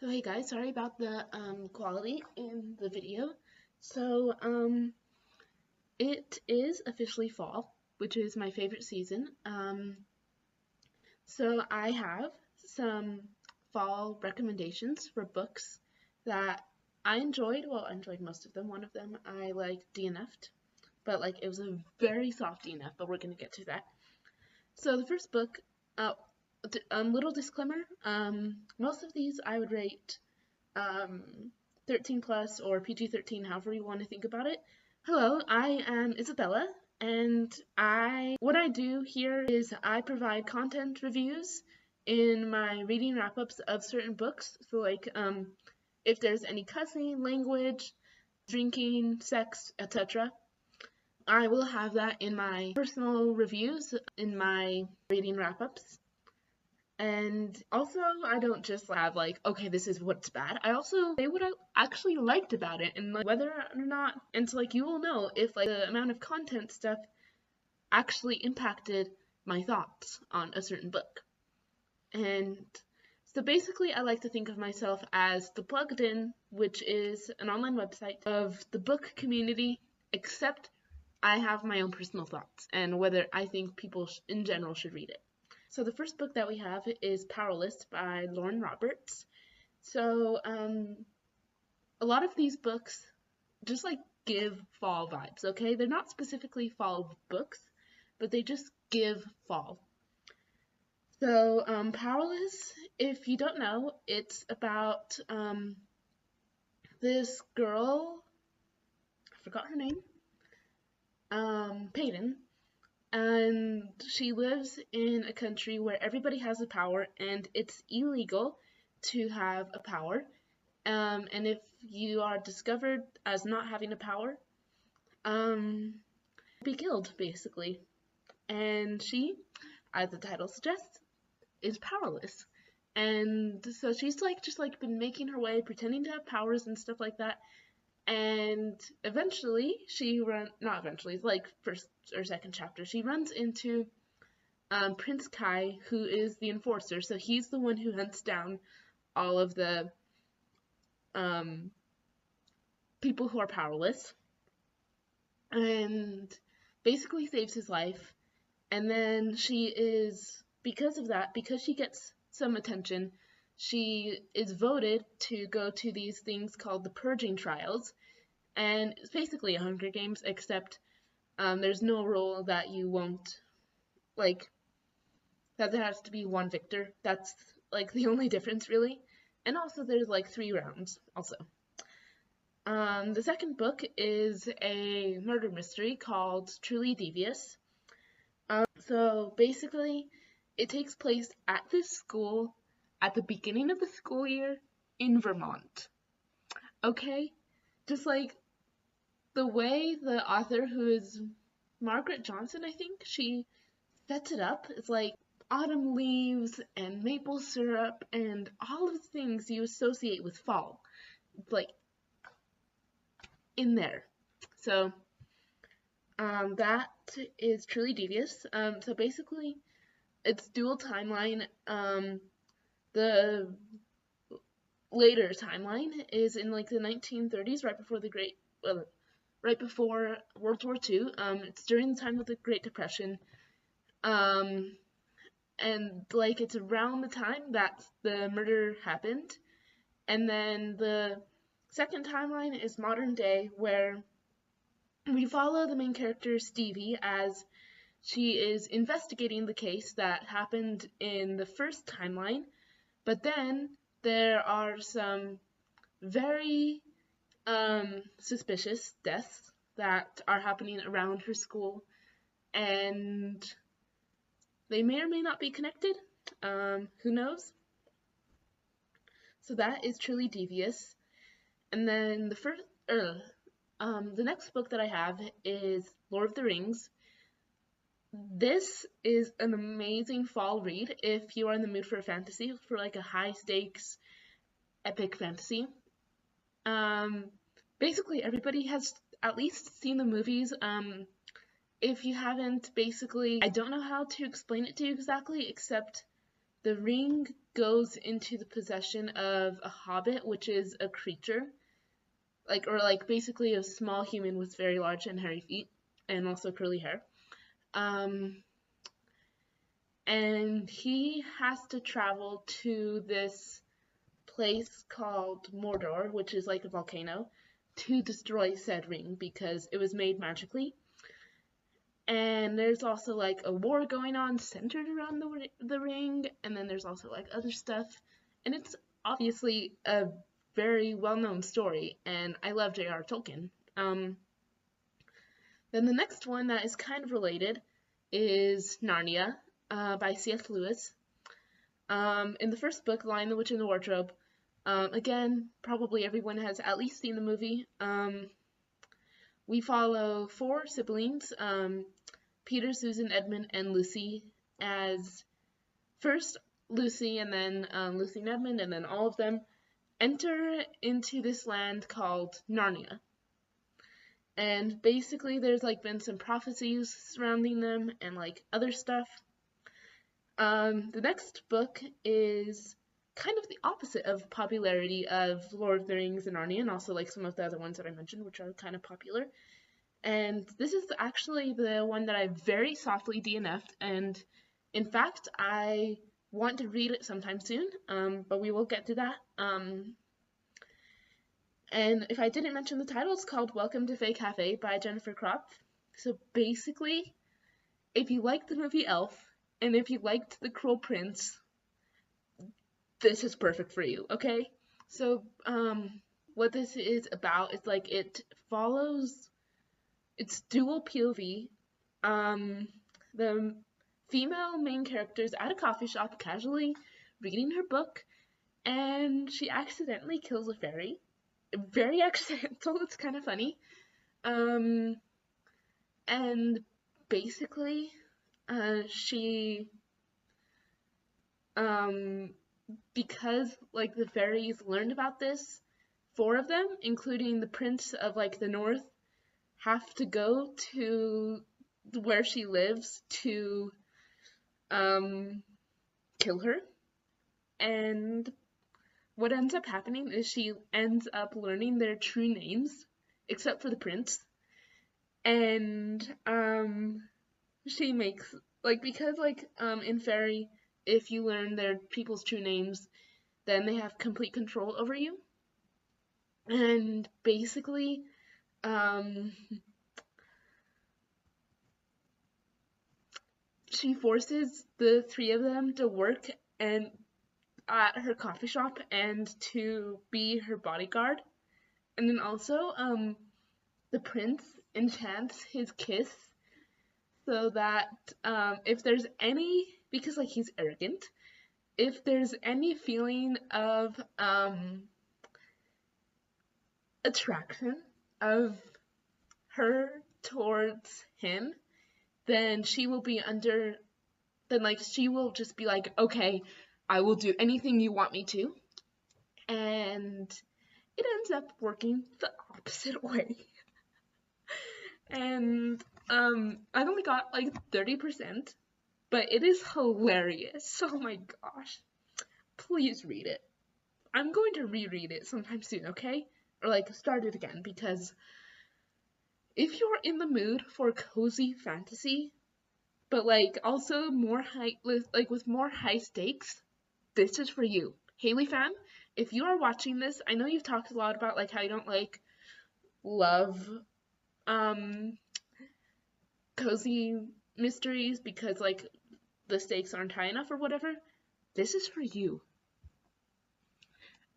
So hey guys, sorry about the quality in the video. So it is officially fall, which is my favorite season. So I have some fall recommendations for books that I enjoyed. Well, I enjoyed most of them. One of them I like DNF'd, but like it was a very soft DNF, but we're gonna get to that. So the first book, little disclaimer, most of these I would rate 13 plus or PG-13, however you want to think about it. Hello, I am Isabella, and what I do here is I provide content reviews in my reading wrap-ups of certain books. So like if there's any cussing, language, drinking, sex, etc. I will have that in my personal reviews in my reading wrap-ups. And also, I don't just have like, okay, this is what's bad. I also say what I actually liked about it and like whether or not, and so like you will know if like the amount of content stuff actually impacted my thoughts on a certain book. And so basically, I like to think of myself as the Plugged In, which is an online website of the book community, except I have my own personal thoughts and whether I think people in general should read it. So the first book that we have is Powerless by Lauren Roberts. So a lot of these books just like give fall vibes, okay? They're not specifically fall books, but they just give fall. So Powerless, if you don't know, it's about this girl, I forgot her name, Peyton, and she lives in a country where everybody has a power and it's illegal to have a power. And if you are discovered as not having a power, be killed basically. And she, as the title suggests, is powerless. And so she's like just like been making her way, pretending to have powers and stuff like that. And eventually not eventually, it's like first or second chapter, she runs into Prince Kai, who is the enforcer. So he's the one who hunts down all of the people who are powerless and basically saves his life. And then because of that, because she gets some attention, she is voted to go to these things called the purging trials. And it's basically a Hunger Games, except there's no rule that you won't, like, that there has to be one victor. That's, like, the only difference, really. And also there's, like, 3 rounds, also. The second book is a murder mystery called Truly Devious. So basically, it takes place at this school at the beginning of the school year in Vermont. Okay? Just like the way the author, who is Margaret Johnson, I think, she sets it up. It's like autumn leaves and maple syrup and all of the things you associate with fall. It's like in there. So that is Truly Devious. So basically, it's dual timeline. The later timeline is in like the 1930s, right before World War II. It's during the time of the Great Depression. And like it's around the time that the murder happened. And then the second timeline is modern day, where we follow the main character Stevie as she is investigating the case that happened in the first timeline, but then there are some very suspicious deaths that are happening around her school, and they may or may not be connected. Who knows? So that is Truly Devious. And then the next book that I have is Lord of the Rings. This is an amazing fall read if you are in the mood for a fantasy, for like a high stakes epic fantasy. Basically everybody has at least seen the movies. If you haven't, basically, I don't know how to explain it to you exactly, except the ring goes into the possession of a hobbit, which is a creature, or basically a small human with very large and hairy feet, and also curly hair. And he has to travel to this place called Mordor, which is like a volcano, to destroy said ring because it was made magically. And there's also like a war going on centered around the ring, and then there's also like other stuff. And it's obviously a very well-known story, and I love J.R. Tolkien. Then the next one that is kind of related is Narnia by C.S. Lewis. In the first book, Lion, the Witch, and the Wardrobe, again, probably everyone has at least seen the movie. We follow 4 siblings, Peter, Susan, Edmund, and Lucy, as first Lucy and then Lucy and Edmund, and then all of them enter into this land called Narnia. And basically there's like been some prophecies surrounding them and like other stuff. The next book is kind of the opposite of popularity of Lord of the Rings and Narnia, and also like some of the other ones that I mentioned, which are kind of popular. And this is actually the one that I very softly DNF'd, and in fact, I want to read it sometime soon, but we will get to that. And if I didn't mention the title, it's called Welcome to Fae Cafe by Jennifer Kropf. So basically, if you liked the movie Elf, and if you liked The Cruel Prince, this is perfect for you, okay? So, what this is about is like it follows, it's dual POV. The female main character is at a coffee shop casually reading her book, and she accidentally kills a fairy. Very accidental, it's kind of funny. And basically, she, because like the fairies learned about this, 4 of them, including the prince of like the north, have to go to where she lives to kill her. And what ends up happening is she ends up learning their true names, except for the prince. And she makes, like, because like in fairy, if you learn their people's true names, then they have complete control over you. And basically, she forces the 3 of them to work and at her coffee shop and to be her bodyguard. And then also, the prince enchants his kiss so that if there's any, because like he's arrogant, if there's any feeling of attraction of her towards him, then she will be under, then like she will just be like, okay, I will do anything you want me to. And it ends up working the opposite way. And I've only got like 30%, but it is hilarious. Oh my gosh. Please read it. I'm going to reread it sometime soon, okay? Or like start it again, because if you're in the mood for cozy fantasy, but like also more with more high stakes, this is for you. Haley fan, if you are watching this, I know you've talked a lot about like how you don't like love cozy mysteries because like the stakes aren't high enough or whatever. This is for you.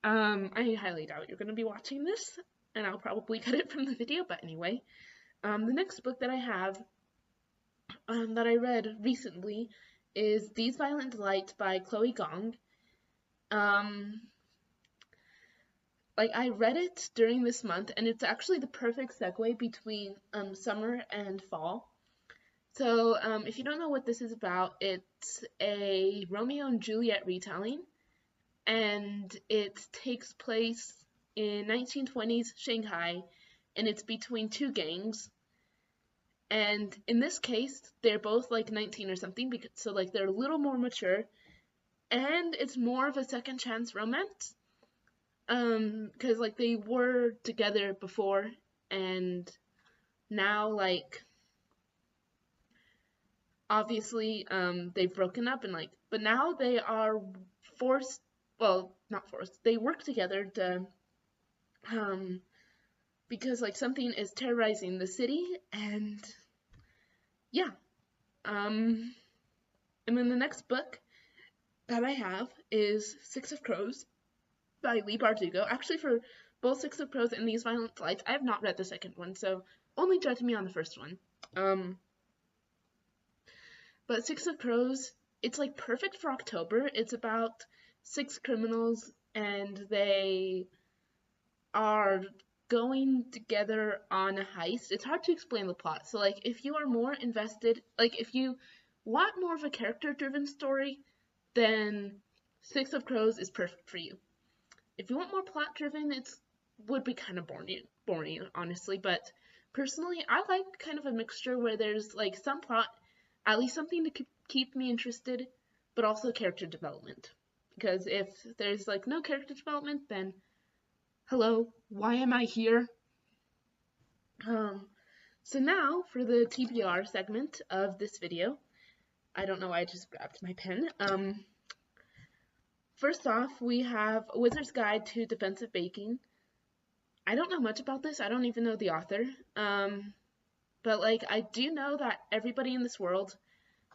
I highly doubt you're gonna be watching this, and I'll probably cut it from the video, but anyway. The next book that I have that I read recently is These Violent Delights by Chloe Gong. Like I read it during this month, and it's actually the perfect segue between summer and fall. So if you don't know what this is about, it's a Romeo and Juliet retelling, and it takes place in 1920s Shanghai, and it's between 2 gangs. And in this case, they're both like 19 or something, because so like they're a little more mature, and it's more of a second chance romance. Because like they were together before, and now like obviously they've broken up and like, but now they are forced, well, not forced, they work together to um because like something is terrorizing the city, and yeah. um and then the next book that I have is Six of Crows by Lee Bardugo. Actually, for both Six of Crows and These Violent Flights, I have not read the second one, so only judge me on the first one. But Six of Crows, it's like perfect for October. It's about six criminals, and they are going together on a heist. It's hard to explain the plot. So like if you are more invested, like if you want more of a character-driven story, then Six of Crows is perfect for you. If you want more plot-driven, it would be kind of boring, honestly. But personally, I like kind of a mixture where there's like some plot, at least something to keep me interested, but also character development. Because if there's like no character development, then hello, why am I here? So now for the TBR segment of this video. I don't know why I just grabbed my pen. First off, we have A Wizard's Guide to Defensive Baking. I don't know much about this. I don't even know the author. But like I do know that everybody in this world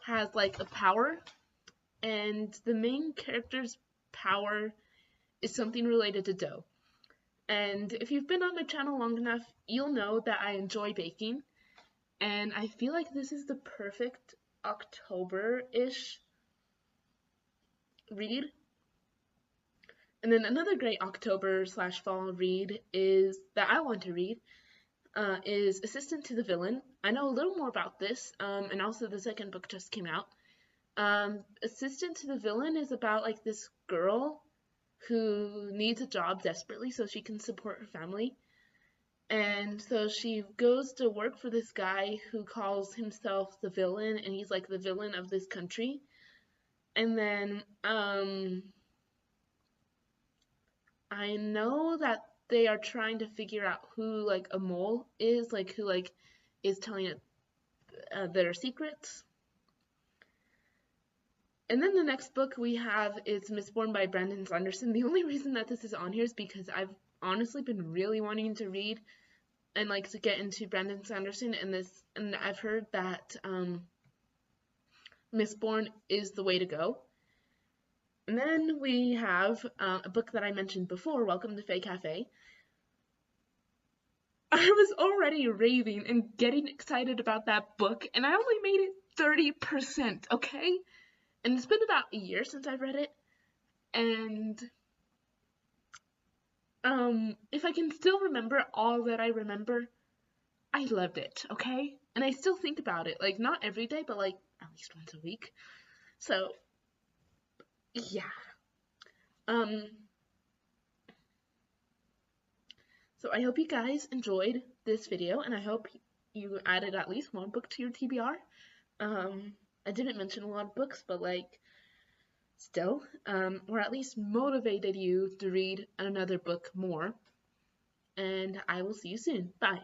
has like a power, and the main character's power is something related to dough. And if you've been on my channel long enough, you'll know that I enjoy baking, and I feel like this is the perfect October-ish read. And then another great October/fall read is that I want to read is Assistant to the Villain. I know a little more about this, and also the second book just came out. Assistant to the Villain is about like this girl who needs a job desperately so she can support her family. And so she goes to work for this guy who calls himself the villain, and he's like the villain of this country. And then I know that they are trying to figure out who like a mole is, like who like is telling it their secrets. And then the next book we have is Mistborn by Brandon Sanderson. The only reason that this is on here is because I've honestly been really wanting to read and like to get into Brandon Sanderson, and I've heard that Mistborn is the way to go. And then we have a book that I mentioned before, Welcome to Fae Cafe. I was already raving and getting excited about that book, and I only made it 30%, okay? And it's been about a year since I've read it, and if I can still remember all that I remember, I loved it, okay? And I still think about it, like, not every day, but, like, at least once a week. So, yeah. So I hope you guys enjoyed this video, and I hope you added at least one book to your TBR. I didn't mention a lot of books, but, like, still, or at least motivated you to read another book more. And I will see you soon. Bye.